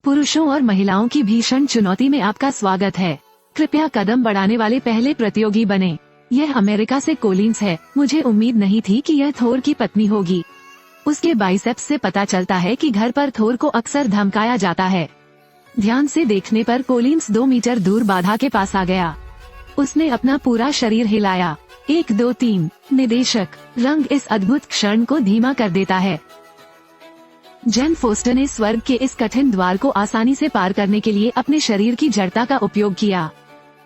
पुरुषों और महिलाओं की भीषण चुनौती में आपका स्वागत है। कृपया कदम बढ़ाने वाले पहले प्रतियोगी बने। यह अमेरिका से कोलिन्स है। मुझे उम्मीद नहीं थी कि यह थोर की पत्नी होगी। उसके बाइसेप्स से पता चलता है कि घर पर थोर को अक्सर धमकाया जाता है। ध्यान से देखने पर कोलिन्स 2 मीटर दूर बाधा के पास आ गया। उसने अपना पूरा शरीर हिलाया। 1 2 3 निदेशक रंग इस अद्भुत क्षण को धीमा कर देता है। जेन फोस्टर ने स्वर्ग के इस कठिन द्वार को आसानी से पार करने के लिए अपने शरीर की जड़ता का उपयोग किया,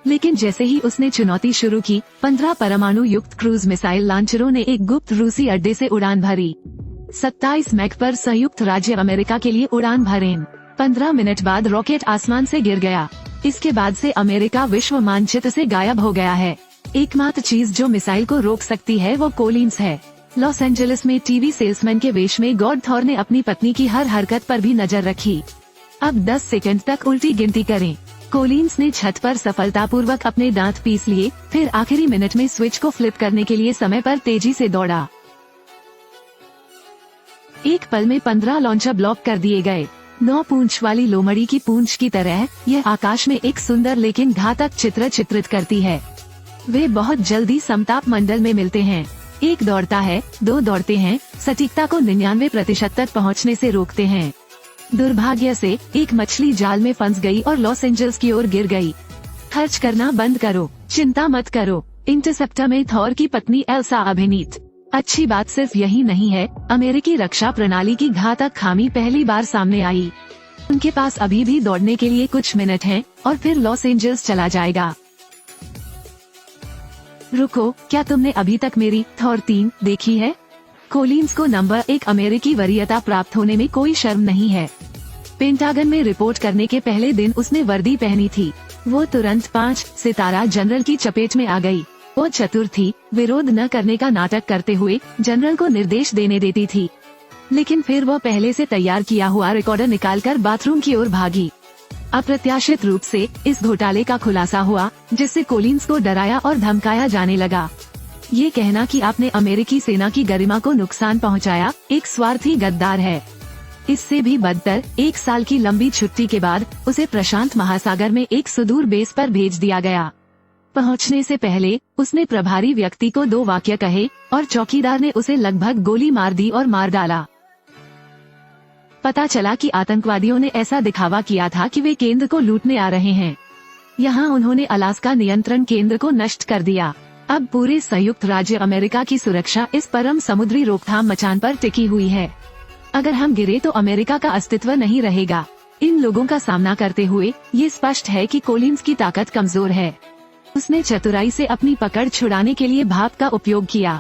लेकिन जैसे ही उसने चुनौती शुरू की, 15 परमाणु युक्त क्रूज मिसाइल लॉन्चरों ने एक गुप्त रूसी अड्डे से उड़ान भरी। 27 मैक पर संयुक्त राज्य अमेरिका के लिए उड़ान भरें। 15 मिनट बाद रॉकेट आसमान से गिर गया। इसके बाद से अमेरिका विश्व मानचित्र से गायब हो गया है। एकमात्र चीज जो मिसाइल को रोक सकती है वो कोलिन्स है। लॉस एंजलिस में टीवी सेल्समैन के वेश में गॉड थॉर ने अपनी पत्नी की हर हरकत पर भी नजर रखी। अब 10 सेकंड तक उल्टी गिनती करें। कोलिन्स ने छत पर सफलतापूर्वक अपने दांत पीस लिए, फिर आखिरी मिनट में स्विच को फ्लिप करने के लिए समय पर तेजी से दौड़ा। एक पल में 15 लॉन्चर ब्लॉक कर दिए गए। 9 पूंछ वाली लोमड़ी की पूंछ की तरह यह आकाश में एक सुंदर लेकिन घातक चित्र चित्रित करती है। वे बहुत जल्दी समताप मंडल में मिलते हैं। 1 दौड़ता है, 2 दौड़ते हैं, सटीकता को 99% तक पहुंचने से रोकते हैं। दुर्भाग्य से एक मछली जाल में फंस गई और लॉस एंजल्स की ओर गिर गई। खर्च करना बंद करो, चिंता मत करो। इंटरसेप्टर में थॉर की पत्नी एल्सा अभिनीत। अच्छी बात सिर्फ यही नहीं है, अमेरिकी रक्षा प्रणाली की घातक खामी पहली बार सामने आई। उनके पास अभी भी दौड़ने के लिए कुछ मिनट हैं और फिर लॉस एंजल्स चला जाएगा। रुको, क्या तुमने अभी तक मेरी थॉर 3 देखी है? कोलिन्स को नंबर 1 अमेरिकी वरीयता प्राप्त होने में कोई शर्म नहीं है। पेंटागन में रिपोर्ट करने के पहले दिन उसने वर्दी पहनी थी। वो तुरंत 5 सितारा जनरल की चपेट में आ गई। वो चतुर थी, विरोध न करने का नाटक करते हुए जनरल को निर्देश देने देती थी। लेकिन फिर वो पहले से तैयार किया हुआ रिकॉर्डर निकालकर बाथरूम की ओर भागी। अप्रत्याशित रूप से इस घोटाले का खुलासा हुआ, जिससे कोलिन्स को डराया और धमकाया जाने लगा। ये कहना कि आपने अमेरिकी सेना की गरिमा को नुकसान पहुंचाया, एक स्वार्थी गद्दार है। इससे भी बदतर, 1 साल की लंबी छुट्टी के बाद उसे प्रशांत महासागर में एक सुदूर बेस पर भेज दिया गया। पहुंचने से पहले उसने प्रभारी व्यक्ति को 2 वाक्य कहे और चौकीदार ने उसे लगभग गोली मार दी और मार डाला। पता चला कि आतंकवादियों ने ऐसा दिखावा किया था कि वे केंद्र को लूटने आ रहे हैं। यहाँ उन्होंने अलास्का नियंत्रण केंद्र को नष्ट कर दिया। अब पूरे संयुक्त राज्य अमेरिका की सुरक्षा इस परम समुद्री रोकथाम मचान पर टिकी हुई है। अगर हम गिरे तो अमेरिका का अस्तित्व नहीं रहेगा। इन लोगों का सामना करते हुए ये स्पष्ट है कि कोलिन्स की ताकत कमजोर है। उसने चतुराई से अपनी पकड़ छुड़ाने के लिए भाप का उपयोग किया,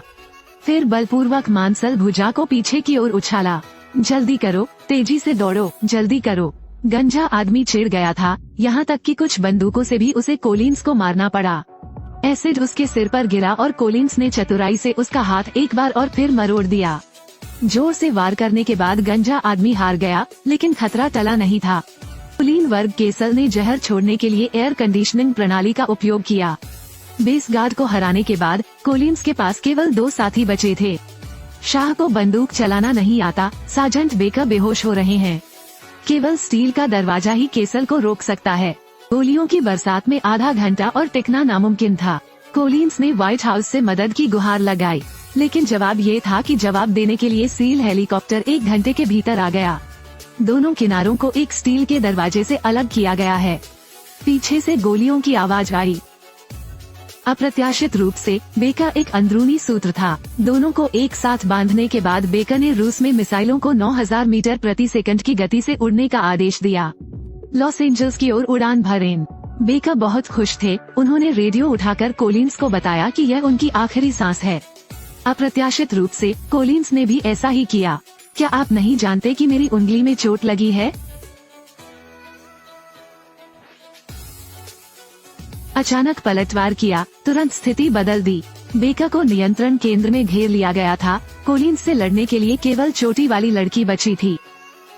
फिर बलपूर्वक मांसल भुजा को पीछे की ओर उछाला। जल्दी करो, तेजी से दौड़ो, जल्दी करो। गंजा आदमी चिढ़ गया था, यहाँ तक कि कुछ बंदूकों से भी उसे कोलिन्स को मारना पड़ा। एसिड उसके सिर पर गिरा और कोलिन्स ने चतुराई से उसका हाथ एक बार और फिर मरोड़ दिया। जोर से वार करने के बाद गंजा आदमी हार गया, लेकिन खतरा टला नहीं था। कोलिन वर्ग केसल ने जहर छोड़ने के लिए एयर कंडीशनिंग प्रणाली का उपयोग किया। बेस गार्ड को हराने के बाद कोलिन्स के पास केवल 2 साथी बचे थे। शाह को बंदूक चलाना नहीं आता, सार्जेंट बेकर बेहोश हो रहे हैं। केवल स्टील का दरवाजा ही केसल को रोक सकता है। गोलियों की बरसात में आधा घंटा और टिकना नामुमकिन था। कोलिन्स ने व्हाइट हाउस से मदद की गुहार लगाई, लेकिन जवाब ये था कि जवाब देने के लिए सील हेलीकॉप्टर 1 घंटे के भीतर आ गया। दोनों किनारों को एक स्टील के दरवाजे से अलग किया गया है। पीछे से गोलियों की आवाज आई। अप्रत्याशित रूप से बेकर एक अंदरूनी सूत्र था। दोनों को एक साथ बांधने के बाद बेकर ने रूस में मिसाइलों को 9000 मीटर प्रति सेकंड की गति से उड़ने का आदेश दिया। लॉस एंजल्स की ओर उड़ान भरें। बेकर बहुत खुश थे। उन्होंने रेडियो उठाकर कोलिन्स को बताया कि यह उनकी आखिरी सांस है। अप्रत्याशित रूप से कोलिन्स ने भी ऐसा ही किया। क्या आप नहीं जानते कि मेरी उंगली में चोट लगी है? अचानक पलटवार किया, तुरंत स्थिति बदल दी। बेकर को नियंत्रण केंद्र में घेर लिया गया था। कोलिन्स से लड़ने के लिए केवल चोटी वाली लड़की बची थी।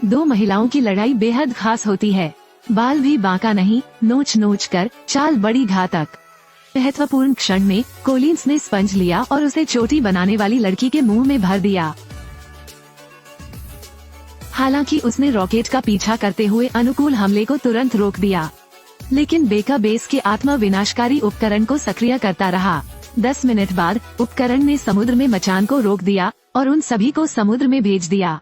2 महिलाओं की लड़ाई बेहद खास होती है। बाल भी बांका नहीं, नोच नोच कर, चाल बड़ी घातक। महत्वपूर्ण क्षण में कोलिन्स ने स्पंज लिया और उसे चोटी बनाने वाली लड़की के मुंह में भर दिया। हालांकि उसने रॉकेट का पीछा करते हुए अनुकूल हमले को तुरंत रोक दिया, लेकिन बेका बेस के आत्मा विनाशकारी उपकरण को सक्रिय करता रहा। 10 मिनट बाद उपकरण ने समुद्र में मचान को रोक दिया और उन सभी को समुद्र में भेज दिया।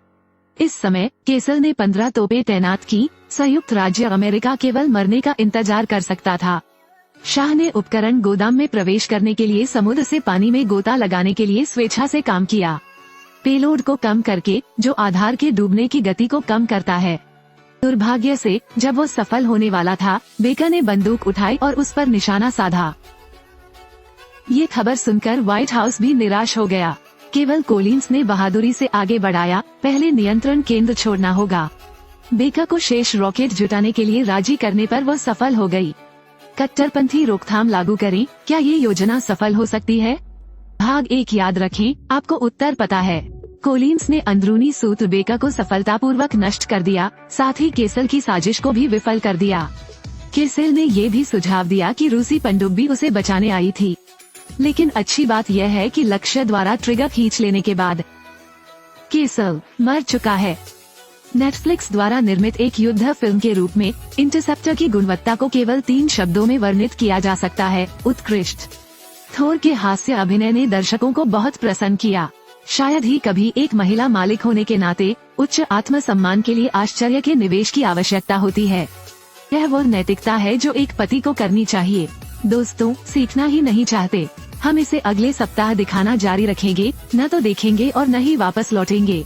इस समय केसल ने 15 तोपें तैनात की। संयुक्त राज्य अमेरिका केवल मरने का इंतजार कर सकता था। शाह ने उपकरण गोदाम में प्रवेश करने के लिए समुद्र से पानी में गोता लगाने के लिए स्वेच्छा से काम किया, पेलोड को कम करके, जो आधार के डूबने की गति को कम करता है। दुर्भाग्य से जब वो सफल होने वाला था, बेका ने बंदूक उठाई और उस पर निशाना साधा। ये खबर सुनकर व्हाइट हाउस भी निराश हो गया। केवल कोलिंस ने बहादुरी से आगे बढ़ाया, पहले नियंत्रण केंद्र छोड़ना होगा। बेका को शेष रॉकेट जुटाने के लिए राजी करने पर वो सफल हो गई। कट्टरपंथी रोकथाम लागू करें, क्या ये योजना सफल हो सकती है? भाग 1 याद रखें, आपको उत्तर पता है। कोलिंस ने अंदरूनी सूत्र बेका को सफलतापूर्वक नष्ट कर दिया, साथ ही केसल की साजिश को भी विफल कर दिया। केसल ने ये भी सुझाव दिया कि रूसी पनडुब्बी उसे बचाने आई थी, लेकिन अच्छी बात यह है कि लक्ष्य द्वारा ट्रिगर खींच लेने के बाद केसल मर चुका है। नेटफ्लिक्स द्वारा निर्मित एक युद्ध फिल्म के रूप में इंटरसेप्टर की गुणवत्ता को केवल 3 शब्दों में वर्णित किया जा सकता है, उत्कृष्ट। थोर के हास्य अभिनय ने दर्शकों को बहुत प्रसन्न किया। शायद ही कभी एक महिला मालिक होने के नाते उच्च आत्मसम्मान के लिए आश्चर्य के निवेश की आवश्यकता होती है। यह वो नैतिकता है जो एक पति को करनी चाहिए। दोस्तों, सीखना ही नहीं चाहते? हम इसे अगले सप्ताह दिखाना जारी रखेंगे, न तो देखेंगे और न ही वापस लौटेंगे।